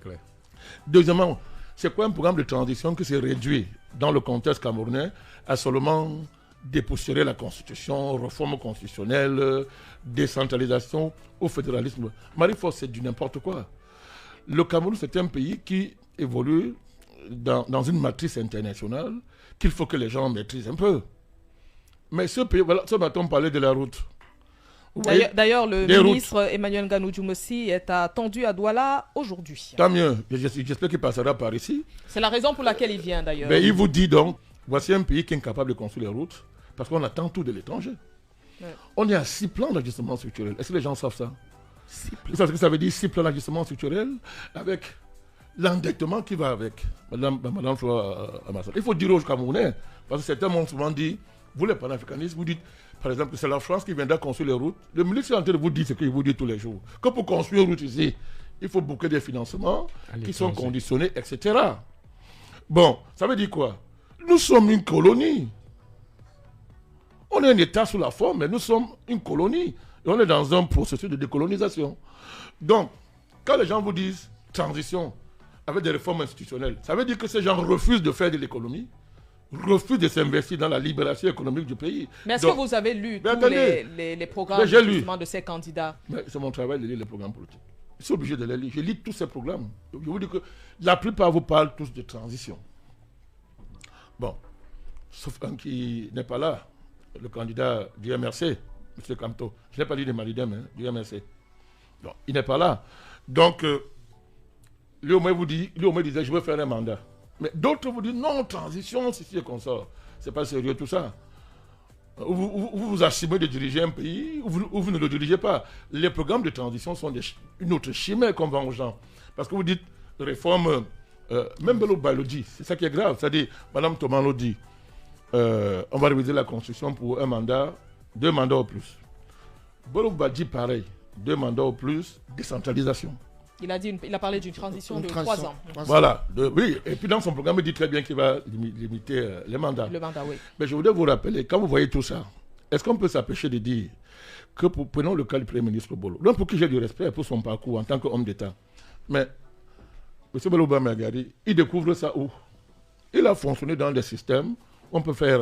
Claire. Deuxièmement, c'est quoi un programme de transition qui s'est réduit dans le contexte camerounais à seulement dépoussiérer la constitution, réforme constitutionnelle, décentralisation au fédéralisme. Marie-Force, c'est du n'importe quoi. Le Cameroun, c'est un pays qui évolue dans une matrice internationale qu'il faut que les gens maîtrisent un peu. Mais ce pays, voilà, ce matin, on parlait de la route. D'ailleurs, le ministre Emmanuel Nganou-Djoumossi est attendu à Douala aujourd'hui. Tant mieux. J'espère qu'il passera par ici. C'est la raison pour laquelle il vient d'ailleurs. Mais il vous dit donc, voici un pays qui est incapable de construire les routes parce qu'on attend tout de l'étranger. Ouais. On est à 6 plans d'ajustement structurel. Est-ce que les gens savent ça? Vous savez ce que ça veut dire, 6 plans d'ajustement structurel avec l'endettement qui va avec. Madame Flora Amasson. Il faut dire aux Camerounais, parce que certains m'ont souvent dit, vous les panafricanistes, vous dites, par exemple, que c'est la France qui viendra construire les routes. Le ministre est en train de vous dire ce qu'il vous dit tous les jours. Que pour construire une route ici, il faut boucler des financements qui sont conditionnés, etc. Bon, ça veut dire quoi? Nous sommes une colonie. On est un État sous la forme, mais nous sommes une colonie. Et on est dans un processus de décolonisation. Donc, quand les gens vous disent transition avec des réformes institutionnelles, ça veut dire que ces gens refusent de faire de l'économie, refusent de s'investir dans la libération économique du pays. Mais est-ce que vous avez lu tous les programmes justement de ces candidats? C'est mon travail de lire les programmes politiques. Je suis obligé de les lire. Je lis tous ces programmes. Je vous dis que la plupart vous parlent tous de transition. Bon, sauf un qui n'est pas là, le candidat du MRC, M. Camto. Je n'ai pas dit de Malidem, hein, du MRC. Non, il n'est pas là. Donc, lui au moins disait, je veux faire un mandat. Mais d'autres vous disent, non, transition, c'est comme ça. C'est pas sérieux tout ça. Vous assumez de diriger un pays, ou vous ne le dirigez pas. Les programmes de transition sont une autre chimère qu'on vend aux gens. Parce que vous dites, réforme, même Bello le dit, c'est ça qui est grave. C'est-à-dire, Mme Tomano dit, on va réviser la Constitution pour un mandat, 2 mandats au plus. Bello dit pareil, 2 mandats au plus, décentralisation. Il a parlé d'une transition de 3 ans. Voilà, oui. Et puis dans son programme, il dit très bien qu'il va limiter les mandats. Le mandat, oui. Mais je voudrais vous rappeler, quand vous voyez tout ça, est-ce qu'on peut s'empêcher de dire que prenons le cas du Premier ministre Bolo, donc pour qui j'ai du respect pour son parcours en tant qu'homme d'État. Mais M. Bello Bamagari, il découvre ça où? Il a fonctionné dans des systèmes où on peut faire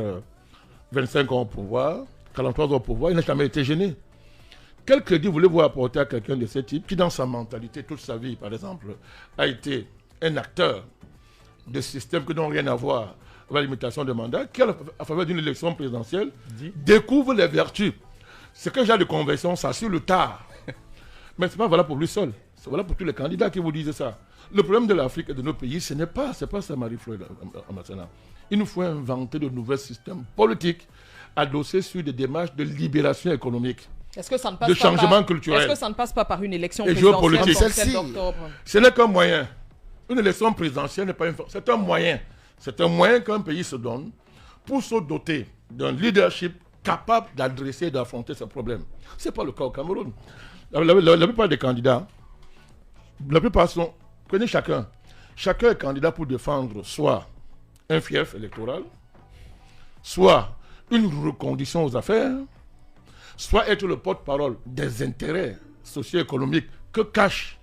25 ans au pouvoir, 43 ans au pouvoir, il n'a jamais été gêné. Quel crédit voulez-vous apporter à quelqu'un de ce type qui, dans sa mentalité, toute sa vie, par exemple, a été un acteur de systèmes qui n'ont rien à voir avec la limitation de mandat, qui, à faveur d'une élection présidentielle, découvre les vertus. C'est que j'ai de conversion, ça sur le tard. Mais ce n'est pas valable pour lui seul. C'est valable pour tous les candidats qui vous disent ça. Le problème de l'Afrique et de nos pays, ce n'est pas ça, Marie-Fleur Amassana. Il nous faut inventer de nouveaux systèmes politiques adossés sur des démarches de libération économique. Est-ce que ça ne passe de changement culturel. Est-ce que ça ne passe pas par une élection présidentielle pour celle d'octobre? Ce n'est qu'un moyen. Une élection présidentielle n'est pas une force. C'est un moyen. C'est un moyen qu'un pays se donne pour se doter d'un leadership capable d'adresser et d'affronter ses problèmes. Ce n'est pas le cas au Cameroun. La plupart des candidats, la plupart sont... Prenez chacun. Chacun est candidat pour défendre soit un fief électoral, soit une reconduction aux affaires, soit être le porte-parole des intérêts socio-économiques que cache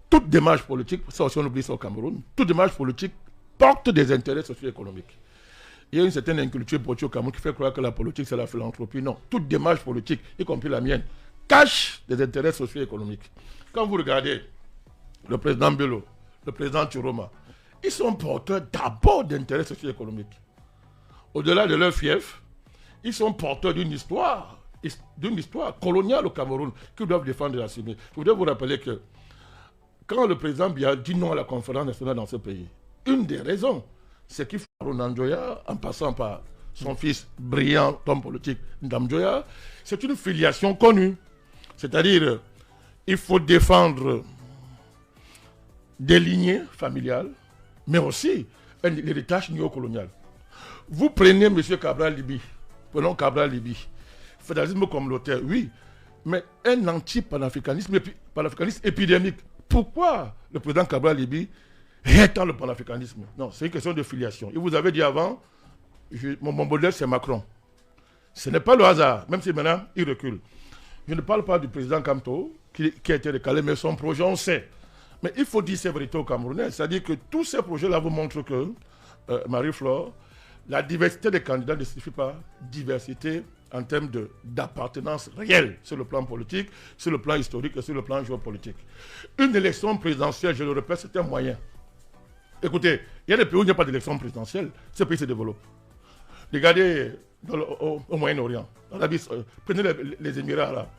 toute démarche politique. Ça aussi, on oublie ça au Cameroun. Toute démarche politique porte des intérêts socio-économiques. Il y a une certaine inculture politique au Cameroun qui fait croire que la politique, c'est la philanthropie. Non. Toute démarche politique, y compris la mienne, cache des intérêts socio-économiques. Quand vous regardez le président Bello, le président Turoma, ils sont porteurs d'abord d'intérêts socio-économiques. Au-delà de leur fief, ils sont porteurs d'une histoire coloniale au Cameroun qu'ils doivent défendre et assumer. Je voudrais vous rappeler que quand le président Biya dit non à la conférence nationale dans ce pays, une des raisons, c'est qu'il faut Njoya, en passant par son fils brillant, homme politique, Ndamjoya, c'est une filiation connue. C'est-à-dire, il faut défendre des lignées familiales, mais aussi l'héritage néocolonial. Vous prenez M. Cabral Libi, prenons Cabral Libi, fédéralisme communautaire, oui, mais un anti-panafricanisme épidémique. Pourquoi le président Cabral Libi étend le panafricanisme? Non, c'est une question de filiation. Il vous avait dit avant, mon modèle c'est Macron. Ce n'est pas le hasard, même si maintenant il recule. Je ne parle pas du président Camto, qui a été recalé, mais son projet on sait. Mais il faut dire ces vérités aux Camerounais. C'est-à-dire que tous ces projets-là vous montrent que, Marie-Flore, la diversité des candidats ne signifie pas diversité en termes d'appartenance réelle sur le plan politique, sur le plan historique et sur le plan géopolitique. Une élection présidentielle, je le répète, c'est un moyen. Écoutez, il y a des pays où il n'y a pas d'élection présidentielle, ces pays se développent. Regardez au Moyen-Orient, prenez les Émirats arabes,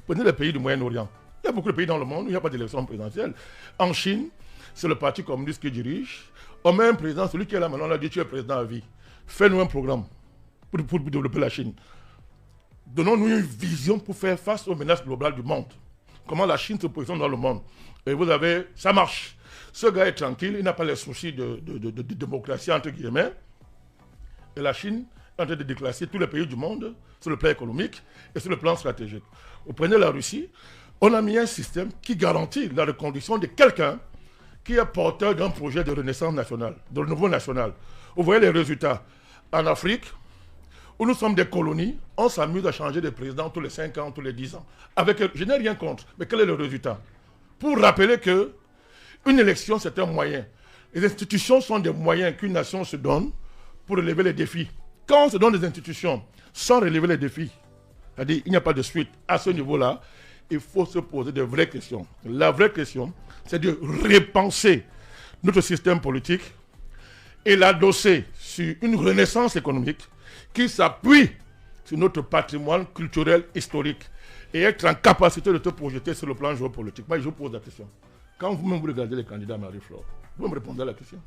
prenez les pays du Moyen-Orient. Il y a beaucoup de pays dans le monde où il n'y a pas d'élection présidentielle. En Chine, c'est le Parti communiste qui dirige. On met un président, celui qui est là maintenant, on a dit tu es président à vie. Fais-nous un programme pour développer la Chine. Donnons-nous une vision pour faire face aux menaces globales du monde. Comment la Chine se positionne dans le monde. Et vous avez, ça marche. Ce gars est tranquille, il n'a pas les soucis de démocratie, entre guillemets. Et la Chine est en train de déclasser tous les pays du monde sur le plan économique et sur le plan stratégique. Vous prenez la Russie, on a mis un système qui garantit la reconduction de quelqu'un qui est porteur d'un projet de renaissance nationale, de renouveau national. Vous voyez les résultats. En Afrique, où nous sommes des colonies, on s'amuse à changer de président tous les 5 ans, tous les 10 ans. Je n'ai rien contre, mais quel est le résultat? Pour rappeler que une élection, c'est un moyen. Les institutions sont des moyens qu'une nation se donne pour relever les défis. Quand on se donne des institutions sans relever les défis, c'est-à-dire il n'y a pas de suite à ce niveau-là, il faut se poser de vraies questions. La vraie question, c'est de repenser notre système politique et l'adosser sur une renaissance économique qui s'appuie sur notre patrimoine culturel historique et être en capacité de te projeter sur le plan géopolitique. Moi, je vous pose la question. Quand vous-même vous regardez les candidats Marie-Flore, vous me répondez à la question.